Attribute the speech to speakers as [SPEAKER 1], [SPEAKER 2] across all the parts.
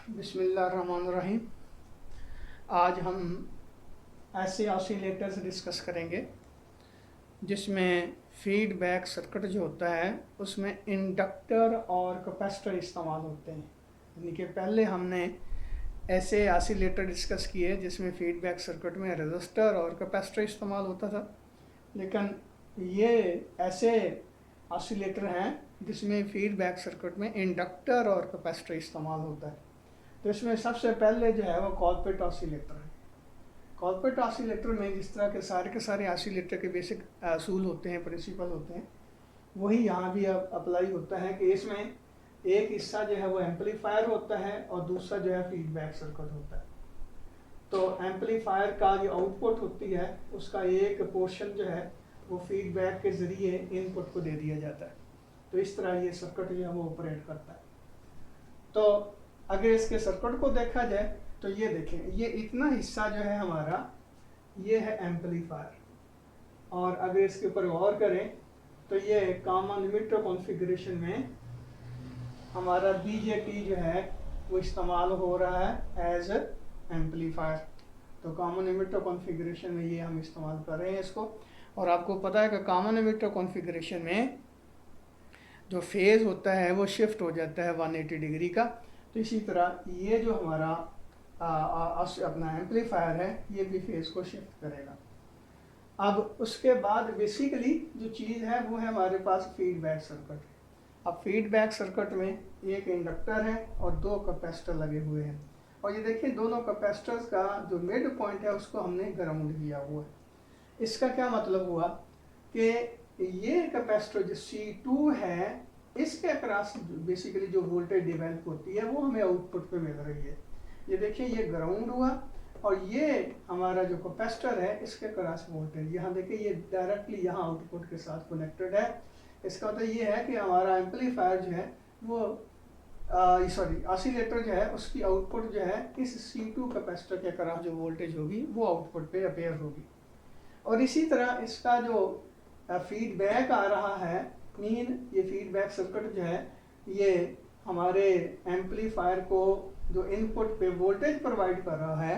[SPEAKER 1] बिस्मिल्लाहिर्रहमानिर्रहीम। आज हम ऐसे ऑसिलेटर्स डिस्कस करेंगे जिसमें फीडबैक सर्किट जो होता है उसमें इंडक्टर और कैपेसिटर इस्तेमाल होते हैं। यानी कि पहले हमने ऐसे ऑसिलेटर डिस्कस किए जिसमें फीडबैक सर्किट में रेजिस्टर और कैपेसिटर इस्तेमाल होता था, लेकिन ये ऐसे ऑसिलेटर हैं जिसमें फीडबैक सर्किट में इंडक्टर और कैपेसिटर इस्तेमाल होता है। तो इसमें सबसे पहले जो है वो कॉलपिट ऑसिलेटर है। कॉलपिट ऑसिलेटर में जिस तरह के सारे ऑसिलेटर के बेसिक असूल होते हैं, प्रिंसिपल होते हैं, वही यहाँ भी अब अप्लाई होता है कि इसमें एक हिस्सा जो है वो एम्पलीफायर होता है और दूसरा जो है फीडबैक सर्किट होता है। तो एम्पलीफायर का जो आउटपुट होती है उसका एक पोर्शन जो है वो फीडबैक के ज़रिए इनपुट को दे दिया जाता है। तो इस तरह ये सर्किट जो है वो ऑपरेट करता है। तो अगर इसके सर्किट को देखा जाए तो ये देखें, ये इतना हिस्सा जो है हमारा ये है एम्पलीफायर, और अगर इसके ऊपर गौर करें तो ये कॉमन एमिटर कॉन्फ़िगरेशन में हमारा बीजेटी जो है वो इस्तेमाल हो रहा है एज एम्पलीफायर। तो कॉमन एमिटर कॉन्फ़िगरेशन में ये हम इस्तेमाल कर रहे हैं इसको। और आपको पता है कि कॉमन एमिटर कॉन्फ़िगरेशन में जो फेज़ होता है वो शिफ्ट हो जाता है 180 डिग्री का। तो इसी तरह ये जो हमारा अपना एम्पलीफायर है ये भी फेज़ को शिफ्ट करेगा। अब उसके बाद बेसिकली जो चीज़ है वो है हमारे पास फीडबैक सर्किट। अब फीडबैक सर्किट में एक इंडक्टर है और दो कैपेसिटर लगे हुए हैं, और ये देखिए दोनों कैपेसिटर्स का जो मिड पॉइंट है उसको हमने ग्राउंड किया हुआ है। इसका क्या मतलब हुआ कि ये कैपेसिटर जो C2 है इसके अक्रॉस बेसिकली जो वोल्टेज डेवलप होती है वो हमें आउटपुट पे मिल रही है। ये देखिए ये ग्राउंड हुआ और ये हमारा जो कैपेसिटर है इसके अक्रॉस वोल्टेज, यहाँ देखिए ये डायरेक्टली यहाँ आउटपुट के साथ कनेक्टेड है। इसका मतलब ये है कि हमारा एम्पलीफायर जो है वो ऑसिलेटर जो है उसकी आउटपुट जो है इस C2 कैपेसिटर के अक्रॉस जो वोल्टेज होगी वो आउटपुट पे अपेयर होगी। और इसी तरह इसका जो फीडबैक आ रहा है, मीन ये फीडबैक सर्किट जो है ये हमारे एम्पलीफायर को जो इनपुट पे वोल्टेज प्रोवाइड कर रहा है,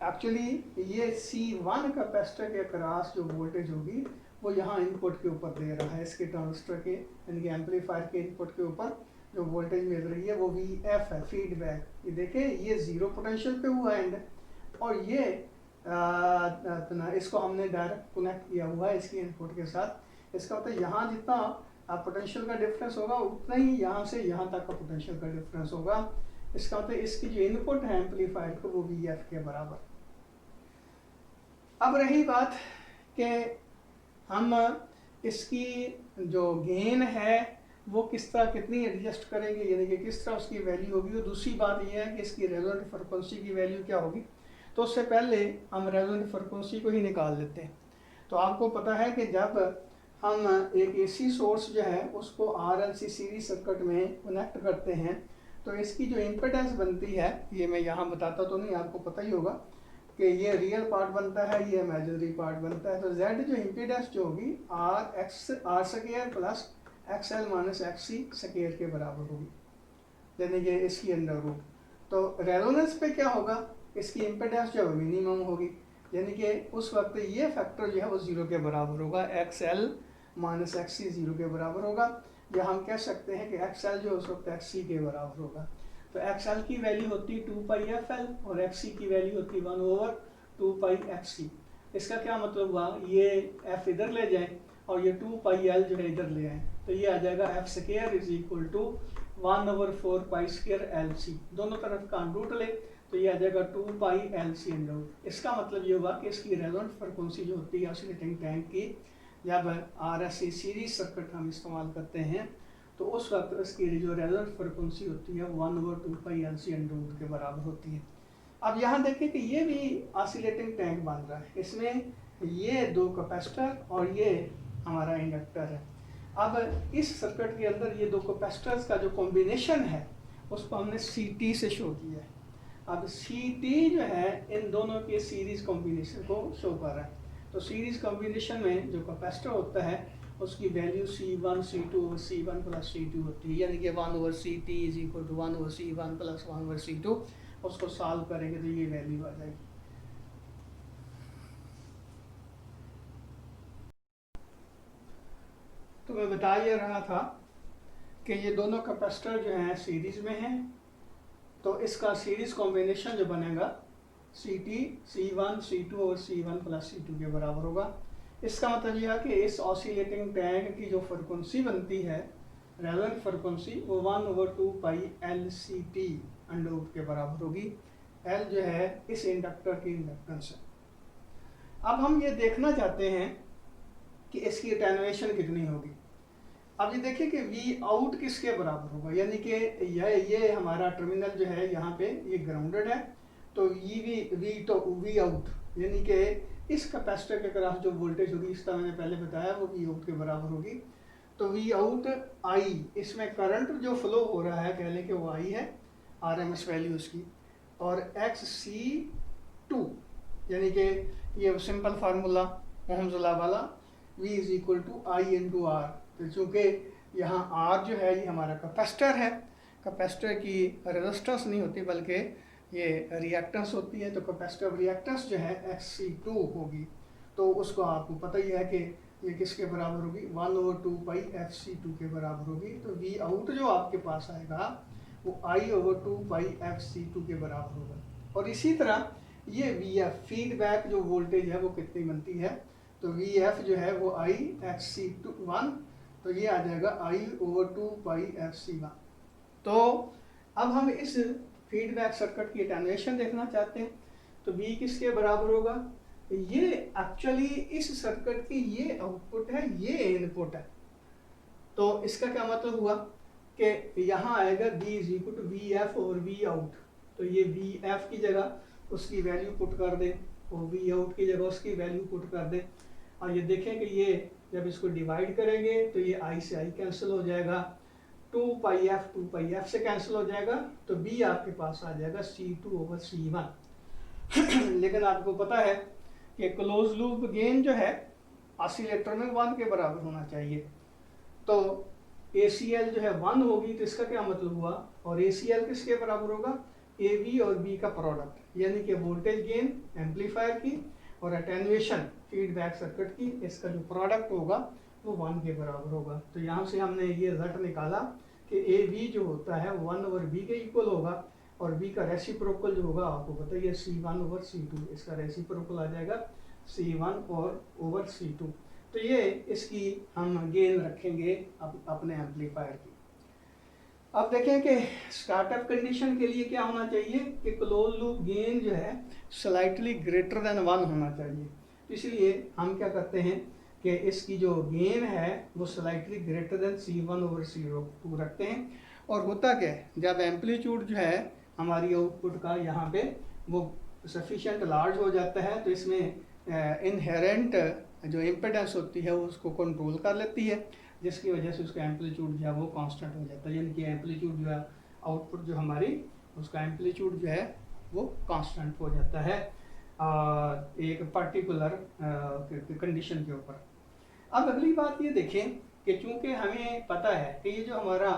[SPEAKER 1] एक्चुअली ये C1 कैपेसिटर के अक्रॉस जो वोल्टेज होगी वो यहाँ इनपुट के ऊपर दे रहा है। इसके ट्रांजिस्टर के यानी कि एम्पलीफायर के इनपुट के ऊपर जो वोल्टेज मिल रही है वो VF है, फीडबैक। ये देखें ये ज़ीरो पोटेंशियल पे हुआ एंड, और ये इसको हमने डायरेक्ट कनेक्ट किया हुआ है इसकी इनपुट के साथ। इसका मतलब यहाँ जितना पोटेंशियल का डिफरेंस होगा उतना ही यहाँ से यहाँ तक का पोटेंशियल का डिफरेंस होगा। इसका मतलब इसकी जो इनपुट है एम्पलीफायर को वो VF के बराबर। अब रही बात कि हम इसकी जो गेन है वो किस तरह कितनी एडजस्ट करेंगे, यानी कि किस तरह उसकी वैल्यू होगी। और दूसरी बात यह है कि इसकी रेजोनेंट फ्रीक्वेंसी की वैल्यू क्या होगी। तो उससे पहले हम रेजोनेंट फ्रीक्वेंसी को ही निकाल लेते हैं। तो आपको पता है कि जब हम एक AC सोर्स जो है उसको RLC सीरीज सर्किट में कनेक्ट करते हैं तो इसकी जो इम्पीडेंस बनती है, ये मैं यहाँ बताता तो नहीं, आपको पता ही होगा कि ये रियल पार्ट बनता है, ये इमेजिनरी पार्ट बनता है। तो Z जो इम्पीडेंस जो होगी R square plus XL minus XC square के बराबर होगी, यानी कि इसकी अंडर रूट। तो रेजोनेंस पे क्या होगा, इसकी इम्पीडेंस जो है मिनिमम होगी, यानी कि उस वक्त ये फैक्टर जो है वो 0 के बराबर होगा। XL माइनस XC 0 के बराबर होगा, या हम कह सकते हैं कि XL जो उस वक्त XC के बराबर होगा। तो XL की वैल्यू होती है 2πfL और XC की वैल्यू होती है 1/2πXC। इसका क्या मतलब हुआ, ये F इधर ले जाएं और ये 2πL जो है इधर ले आए, तो ये आ जाएगा F square is equal to 1/4π²LC। दोनों तरफ का रूट ले तो ये आ जाएगा 2πLC अंडर रूट। इसका मतलब ये हुआ कि इसकी रेजोनेंट फ्रीक्वेंसी जो होती है ऑसिलेटिंग टैंक की, जब RLC सीरीज सर्किट हम इस्तेमाल करते हैं तो उस वक्त इसकी जो रेजोनेंट फ्रीक्वेंसी होती है 1/2πLC अंडर रूट के बराबर होती है। अब यहाँ देखें कि ये भी ऑसिलेटिंग टैंक बन रहा है, इसमें ये दो कैपेसिटर और ये हमारा इंडक्टर है। अब इस सर्किट के अंदर ये दो कैपेसिटर्स का जो कॉम्बिनेशन है उसको हमने CT से शो किया है। अब CT जो है इन दोनों के सीरीज कॉम्बिनेशन को शो कर रहा है। तो सीरीज कॉम्बिनेशन में जो कैपेसिटर होता है उसकी value C1 C2 C1 plus C2 होती है, यानी कि 1/CT is equal to 1/C1 plus 1/C2। उसको सॉल्व करेंगे तो ये वैल्यू आ जाएगी। तो मैं बता ये रहा था कि ये दोनों कैपेसिटर जो हैं सीरीज में हैं, तो इसका सीरीज कॉम्बिनेशन जो बनेगा CT C1 C2 और C1 प्लस C2 के बराबर होगा। इसका मतलब यह है कि इस ऑसिलेटिंग टैंक की जो फ्रिक्वेंसी बनती है, रेजोनेंट फ्रिक्वेंसी, वो 1/2 पाई LCT अंडर रूट के बराबर होगी। L जो है इस इंडक्टर की इंडक्टेंस है। अब हम ये देखना चाहते हैं कि इसकी अटेन्युएशन कितनी होगी। अब ये देखिए कि V आउट किसके बराबर होगा, यानी कि ये हमारा टर्मिनल जो है यहाँ पे ये ग्राउंडेड है, तो V आउट यानी कि इस कैपेसिटर के अक्रॉस जो वोल्टेज होगी, इसका मैंने पहले बताया, वो V आउट के बराबर होगी। तो V आउट I, इसमें करंट जो फ्लो हो रहा है कह लें कि वो I है, RMS वैल्यू उसकी, और XC2 यानी कि ये सिंपल फार्मूला ओहम्स लॉ वाला, V is equal to I into R। तो चूँकि यहाँ R जो है ये हमारा कैपेसिटर है, कैपेसिटर की रेजिस्टेंस नहीं होती बल्कि ये रिएक्टेंस होती है, तो कैपेसिटर रिएक्टेंस जो है XC2 होगी। तो उसको आपको पता ही है कि ये किसके बराबर होगी, 1/2 पाई FC2 के बराबर होगी। तो V आउट जो आपके पास आएगा वो I/2 पाई FC2 के बराबर होगा। और इसी तरह ये VF फीडबैक जो वोल्टेज है वो कितनी बनती है, तो VF जो है वो I/XC1, तो ये आ जाएगा I/2 पाई FC1। तो अब हम इस फीडबैक सर्किट की अटेन्युएशन देखना चाहते हैं, तो V किसके बराबर होगा, ये एक्चुअली इस सर्किट की ये आउटपुट है, ये इनपुट है। तो इसका क्या मतलब हुआ कि यहाँ आएगा B is equal to VF और V आउट। तो ये VF की जगह उसकी वैल्यू पुट कर दे और V आउट की जगह उसकी वैल्यू पुट कर दे। और ये देखें कि ये जब इसको डिवाइड करेंगे तो ये I से I कैंसिल हो जाएगा, 2πf से कैंसिल हो जाएगा, तो B आपके पास आ जाएगा C2/C1। लेकिन आपको पता है कि क्लोज लूप गेन जो है ऑसिलेटर में 1 के बराबर होना चाहिए। तो ACL जो है 1 होगी, तो इसका क्या मतलब हुआ, और ACL किसके बराबर होगा, AB और B का प्रोडक्ट, यानी कि वोल्टेज गेन एम्पलीफायर की और अटेन्युएशन फीडबैक सर्किट की, इसका जो प्रोडक्ट होगा वो 1 के बराबर होगा। तो यहाँ से हमने ये रिजल्ट निकाला कि AB जो होता है 1/B के इक्वल होगा, और B का रेसिप्रोकल जो होगा आपको पता है C1/C2, इसका रेसिप्रोकल आ जाएगा C1 और ओवर C2। तो ये इसकी हम गेन रखेंगे अपने एम्पलीफायर की। अब देखें कि स्टार्टअप कंडीशन के लिए क्या होना चाहिए कि क्लोज लूप गेन जो है स्लाइटली ग्रेटर देन 1 होना चाहिए। तो इसलिए हम क्या करते हैं कि इसकी जो गेन है वो स्लाइटली ग्रेटर देन C1/C2 रखते हैं। और होता क्या है, जब एम्पलीट्यूड जो है हमारी आउटपुट का यहाँ पे वो सफिशिएंट लार्ज हो जाता है, तो इसमें इनहेरेंट जो इम्पेडेंस होती है वो उसको कंट्रोल कर लेती है, जिसकी वजह से उसका एम्पलीट्यूड जो है वो कांस्टेंट हो जाता है, यानी कि एम्पलीट्यूड जो है आउटपुट जो हमारी उसका एम्पलीट्यूड जो है वो कांस्टेंट हो जाता है एक पर्टिकुलर कंडीशन के ऊपर। अब अगली बात ये देखें कि चूंकि हमें पता है कि ये जो हमारा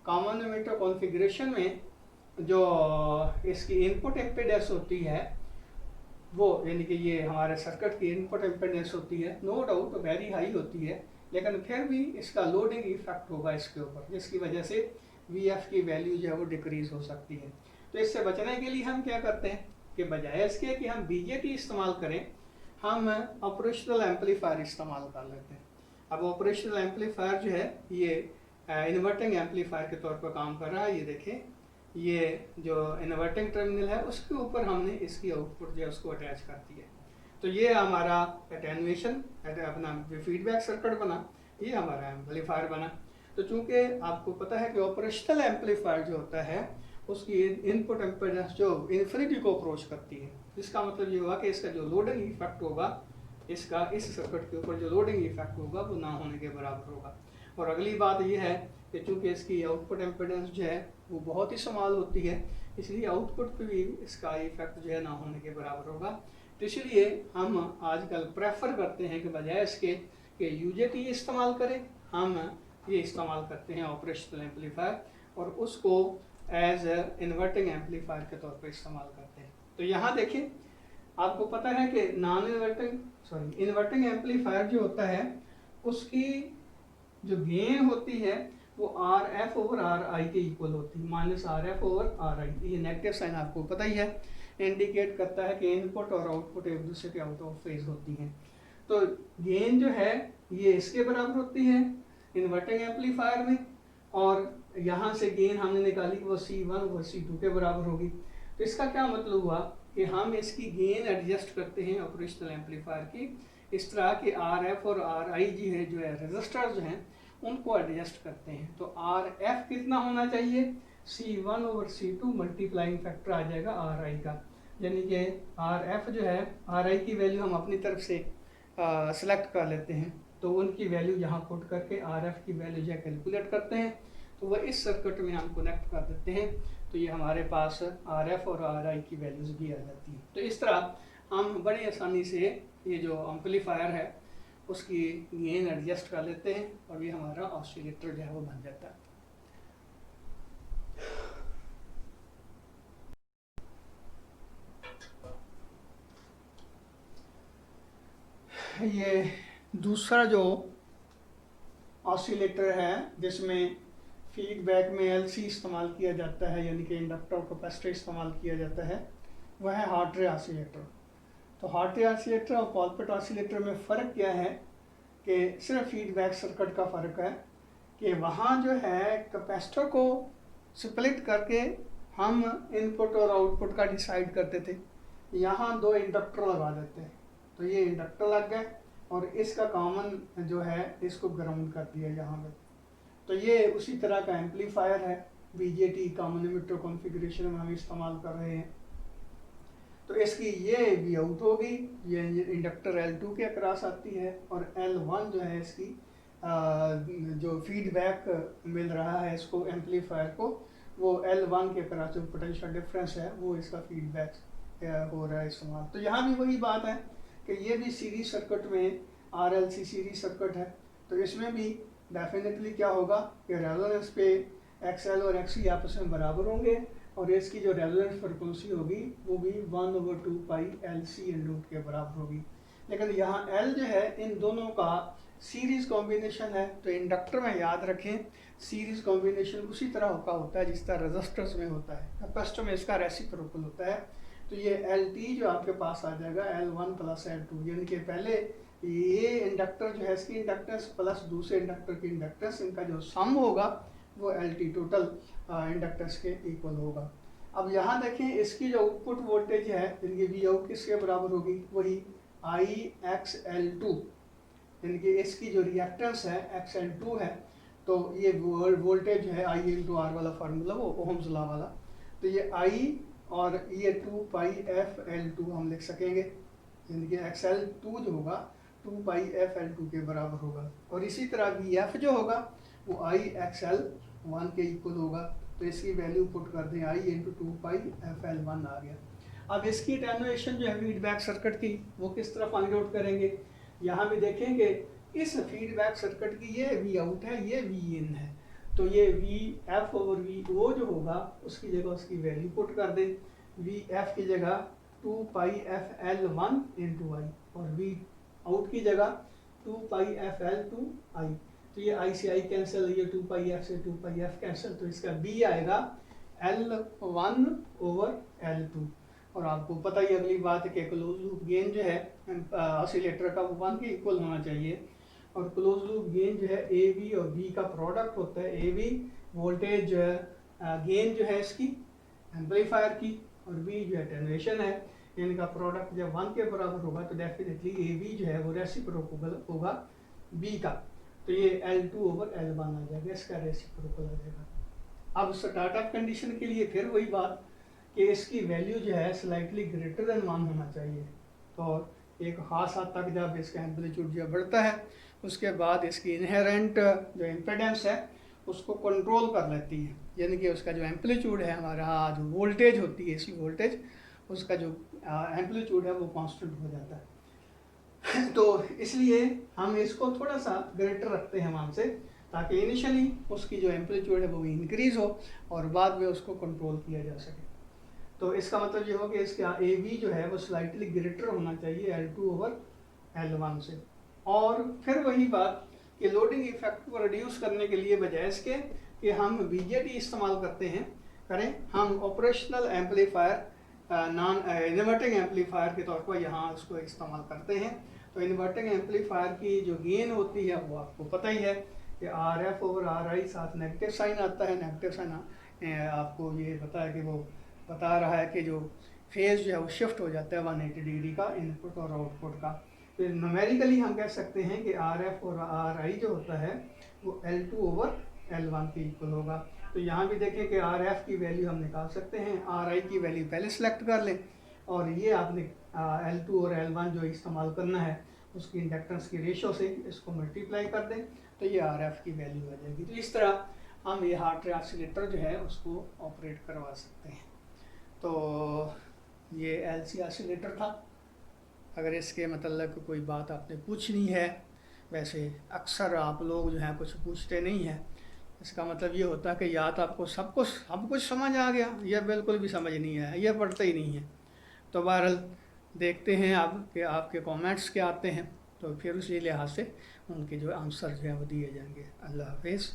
[SPEAKER 1] कॉमन एमिटर कॉन्फ़िगरेशन में जो इसकी इनपुट इम्पीडेंस होती है वो, यानी कि ये हमारे सर्किट की इनपुट इम्पीडेंस होती है, नो डाउट वेरी हाई होती है, लेकिन फिर भी इसका लोडिंग इफेक्ट होगा इसके ऊपर, जिसकी वजह से VF की वैल्यू जो है वो डिक्रीज हो सकती है। तो इससे बचने के लिए हम क्या करते हैं कि बजाय इसके कि हम BJT इस्तेमाल करें, हम ऑपरेशनल एम्पलीफायर इस्तेमाल कर लेते हैं। अब ऑपरेशनल एम्पलीफायर जो है ये इन्वर्टिंग एम्पलीफायर के तौर पर काम कर रहा है। ये देखें, ये जो इन्वर्टिंग टर्मिनल है उसके ऊपर हमने इसकी आउटपुट जो है उसको अटैच कर दिया है। तो ये हमारा अटेन्युएशन अपना फीडबैक सर्किट बना, ये हमारा एम्पलीफायर बना। तो चूंकि आपको पता है कि ऑपरेशनल एम्पलीफायर जो होता है उसकी इनपुट इम्पीडेंस जो इन्फिनिटी को अप्रोच करती है, जिसका मतलब ये हुआ कि इसका जो लोडिंग इफेक्ट होगा, इसका इस सर्किट के ऊपर जो लोडिंग इफेक्ट होगा वो ना होने के बराबर होगा। और अगली बात यह है कि चूंकि इसकी आउटपुट इम्पीडेंस जो है वो बहुत ही स्मॉल होती है, इसलिए आउटपुट पे भी इसका इफेक्ट जो है ना होने के बराबर होगा। तो इसलिए हम आजकल प्रेफर करते हैं कि बजाय इसके कि यूजेटी इस्तेमाल करें, हम ये इस्तेमाल करते हैं ऑपरेशनल एम्पलीफायर, और उसको एज इन्वर्टिंग एम्पलीफायर के तौर पर इस्तेमाल करते हैं। तो यहाँ देखिए, आपको पता है कि इन्वर्टिंग एम्पलीफायर जो होता है उसकी जो गेन होती है वो आर एफ ओवर आर आई के इक्वल होती है, minus R F over are आई। ये नेगेटिव साइन आपको पता ही है, इंडिकेट करता है कि इनपुट और आउटपुट एक दूसरे के आउट ऑफ फेज होती हैं। तो गेन जो है ये इसके बराबर होती है इन्वर्टिंग एम्पलीफायर में, और यहाँ से गेन हमने निकाली वो C1 ओवर C2 के बराबर होगी। तो इसका क्या मतलब हुआ कि हम इसकी गेन एडजस्ट करते हैं ऑपरेशनल एम्पलीफायर की, इस तरह के आर एफ और आर आई जी है जो है रजिस्टर्स हैं उनको एडजस्ट करते हैं। तो आर एफ कितना होना चाहिए, C1 over C2 multiplying factor आ जाएगा आर आई का, यानी कि आर एफ जो है आर आई की वैल्यू हम अपनी तरफ से सेलेक्ट कर लेते हैं, तो उनकी वैल्यू यहाँ पुट करके आर एफ की वैल्यू जो है कैलकुलेट करते हैं, तो वह इस सर्किट में हम कनेक्ट कर देते हैं, तो ये हमारे पास आर एफ और आर आई की वैल्यूज़ भी आ जाती हैं। तो इस तरह हम बड़ी आसानी से ये जो एम्पलीफायर है उसकी गेन एडजस्ट कर लेते हैं, और ये हमारा ऑसिलेटर जो है वो बन जाता है। ये दूसरा जो ऑसिलेटर है जिसमें फीडबैक में एलसी इस्तेमाल किया जाता है, यानी कि इंडक्टर और कैपेसिटर इस्तेमाल किया जाता है, वह है हार्ट्री ऑसिलेटर। तो हार्ट्री ऑसिलेटर और कॉलपिट ऑसिलेटर में फ़र्क क्या है कि सिर्फ फीडबैक सर्किट का फ़र्क है कि वहाँ जो है कैपेसिटर को स्प्लिट करके हम इनपुट और आउटपुट का डिसाइड करते थे, यहाँ दो इंडक्टर लगा देते हैं, तो ये इंडक्टर लग गए और इसका कॉमन जो है इसको ग्राउंड कर दिया यहाँ पे। तो ये उसी तरह का एम्पलीफायर है, बीजेटी कॉमन एमिटर कॉन्फ़िगरेशन में हम इस्तेमाल कर रहे हैं। तो इसकी ये वी आउट होगी, ये इंडक्टर L2 के अक्रॉस आती है, और L1 जो है इसकी जो फीडबैक मिल रहा है इसको एम्पलीफायर को, वो L1 के अक्रॉस जो पोटेंशियल डिफरेंस है वो इसका फीडबैक हो रहा है इस्तेमाल। तो यहाँ भी वही बात है कि ये भी सीरीज सर्किट में RLC सीरीज सर्किट है, तो इसमें भी डेफिनेटली क्या होगा कि रेजोनेंस पे XL और XC आपस में बराबर होंगे, और इसकी जो रेजोनेंस फ्रिक्वेंसी होगी वो भी 1/2 पाई LC इन रूट के बराबर होगी। लेकिन यहाँ L जो है इन दोनों का सीरीज कॉम्बिनेशन है, तो इंडक्टर में याद रखें सीरीज कॉम्बिनेशन उसी तरह का होता है जिस तरह रजिस्टर्स में होता है, कैपेसिटर में इसका रेसिप्रोकल होता है। तो ये LT जो आपके पास आ जाएगा L1 प्लस L2, यानी कि पहले ये इंडक्टर जो है इसकी इंडक्टेंस प्लस दूसरे इंडक्टर की इंडक्टेंस, इनका जो सम होगा वो LT टोटल इंडक्टेंस के इक्वल होगा। अब यहाँ देखें इसकी जो आउटपुट वोल्टेज है इनकी वी आउट किसके बराबर होगी, वही IXL2, यानी कि इसकी जो रिएक्टेंस है XL2 है, तो ये वोल्टेज है I इंटू आर वाला फार्मूला वो ओहम्स लॉ वाला, तो ये I और ये 2 पाई FL2 हम लिख सकेंगे, यानी कि XL2 जो होगा 2 पाई FL2 के बराबर होगा, और इसी तरह VF जो होगा वो IXL1 के इक्वल होगा। तो इसकी वैल्यू पुट कर दें I इंटू 2 पाई FL1 आ गया। अब इसकी एटेन्युएशन जो है फीडबैक सर्किट की वो किस तरह फाइंड आउट करेंगे, यहाँ भी देखेंगे इस फीडबैक सर्किट की ये वी आउट है, ये वी इन है, तो ये V F over V O जो होगा उसकी जगह उसकी वैल्यू पुट कर दें, वी एफ की जगह 2 पाई एफ एल 1 इंटू आई, और वी आउट की जगह 2 पाई एफ एल 2 आई, तो ये आई से आई कैंसिल, ये 2 पाई एफ से 2 पाई एफ कैंसिल, तो इसका बी आएगा L1 ओवर L2। और आपको पता ही अगली बात है कि क्लोज लूप गेन जो है ऑसिलेटर का वो 1 के इक्वल होना चाहिए, और क्लोज लूप गेन जो है ए बी और बी का प्रोडक्ट होता है, ए बी वोल्टेज गेन जो है इसकी एम्पलीफायर की, और बी जो एटेन्युएशन है, इनका प्रोडक्ट जब 1 के बराबर होगा तो डेफिनेटली ए बी जो है वो रेसिप्रोकल होगा बी का, तो ये L2 ओवर L1 आ जाएगा, इसका रेसिप्रोकल आ जाएगा। अब स्टार्टअप कंडीशन के लिए फिर वही बात कि इसकी वैल्यू जो है स्लाइटली ग्रेटर देन 1 होना चाहिए, तो एक खास हद तक जब इसका एम्पलीट्यूड जो बढ़ता है उसके बाद इसकी इनहेरेंट जो इम्पेडेंस है उसको कंट्रोल कर लेती है, यानी कि उसका जो एम्पलीट्यूड है हमारा जो वोल्टेज होती है इसकी वोल्टेज उसका जो एम्पलीट्यूड है वो कांस्टेंट हो जाता है। तो इसलिए हम इसको थोड़ा सा ग्रेटर रखते हैं वहाँ से, ताकि इनिशियली उसकी जो एम्पलीट्यूड है वो भी इंक्रीज़ हो और बाद में उसको कंट्रोल किया जा सके। तो इसका मतलब ये हो कि इसका ए वी जो है वो स्लाइटली ग्रेटर होना चाहिए L2/L1 से। और फिर वही बात कि लोडिंग इफेक्ट को रिड्यूस करने के लिए बजाय इसके कि हम बीजेटी इस्तेमाल करें, हम operational amplifier non inverting amplifier के तौर पर यहाँ उसको इस्तेमाल करते हैं। तो इन्वर्टिंग एम्पलीफायर की जो गेन होती है वो आपको पता ही है कि RF/RI साथ नेगेटिव साइन आता है। नेगेटिव साइन आपको ये पता है कि वो बता रहा है कि जो फेज जो है वो शिफ्ट हो जाता है 180 डिग्री का इनपुट और आउटपुट का। तो न्यूमेरिकली हम कह सकते हैं कि RF और RI जो होता है वो L2/L1 के इक्वल होगा। तो यहाँ भी देखें कि RF की वैल्यू हम निकाल सकते हैं, RI की वैल्यू पहले सेलेक्ट कर लें और ये आपने L2 और L1 जो इस्तेमाल करना है उसकी इंडक्टेंस की रेशो से इसको मल्टीप्लाई कर दें तो ये RF की वैल्यू आ जाएगी। तो इस तरह हम ये हार्ट ट्री ऑसिलेटर जो है उसको ऑपरेट करवा सकते हैं। तो ये LC ऑसिलेटर था। अगर इसके मतलब कोई बात आपने पूछनी है, वैसे अक्सर आप लोग जो हैं कुछ पूछते नहीं हैं, इसका मतलब ये होता है कि या तो आपको सब कुछ समझ आ गया या बिल्कुल भी समझ नहीं आया, या पढ़ते ही नहीं है। तो बहरहाल देखते हैं आप कि आपके कमेंट्स क्या आते हैं, तो फिर उसी लिहाज से उनके जो आंसर जो है वो दिए जाएंगे। अल्लाह हाफिज़।